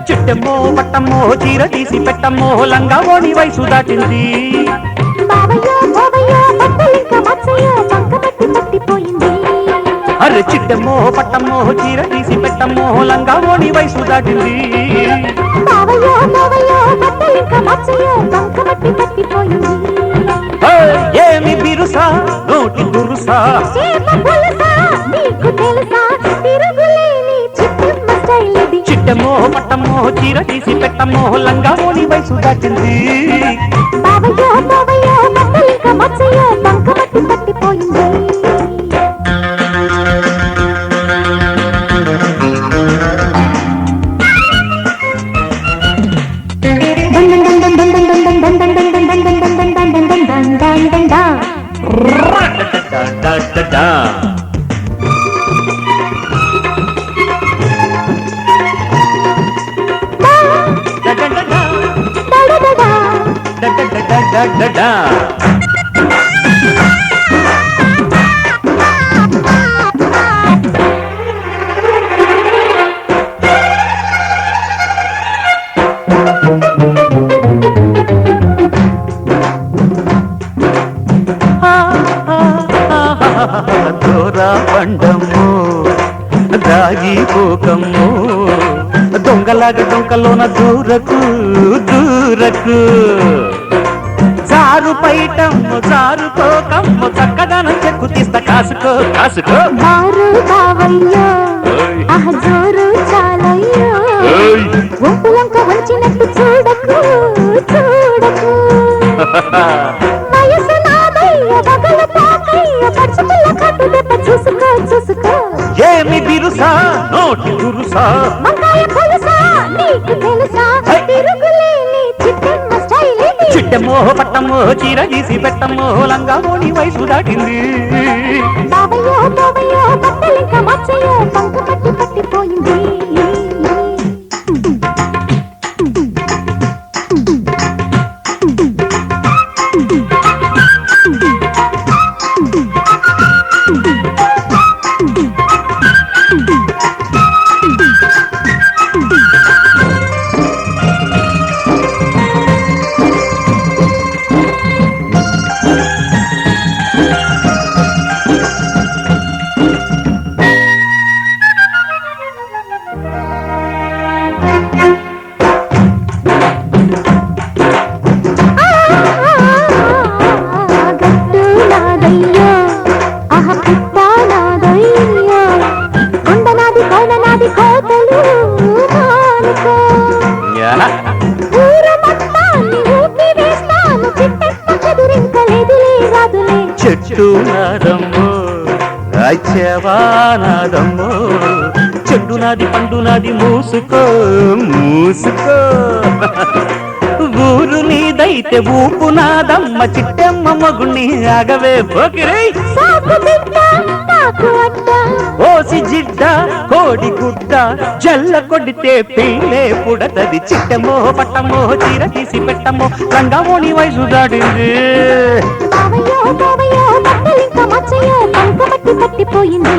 చిట్టమ్మో పట్టమ్మో చీర తీసి పెట్టమ్మో లంగా ఓని వయసు దాటింది. అరే చిట్టమ్మో పట్టమ్మో చీర తీసి పెట్టమ్మో లంగా ఓని వయసు దాటింది. ఏమి బిరుసా నోటి దురుసా చిట్టమ్మో పట్టమ్మో చీర తీసి పెట్టమ్మో లంగా ఓని వయసు దాటింది. దూరా పండము దాగిపోకము దొంగలాగా డొంకలోన దూరకు దూరకు జారు పైటమ్ము జారుకోకమ్ము చక్కదనం చెక్కు తీస్తా కాసుకో కాసుకో వచ్చినట్టు చూడకు చూడకు ఏమి బిరుసా నోటి దురుసా చిట్టమ్మో పట్టమ్మో చీర గీసి పెట్టమ్మో లంగా ఓని వయసు దాటింది. చెట్టు నాదమ్మో రాజ్యవానాదమ్మో చెట్టు నాది పండు నాది మూసుకో మూసుకో ఊరు నీదైతే ఊపు నాదమ్మ చిట్టమ్మ మగుణ్ణి ఆగవే పోకిరై ఓసి జిడ్డ కోడి గుడ్డ జల్ల కొడితే పిల్లే పుడతది. చిట్టమ్మో పట్టమ్మో చీర తీసి పెట్టమ్మో లంగా ఓని వయసు దాటింది. పట్టిపోయింది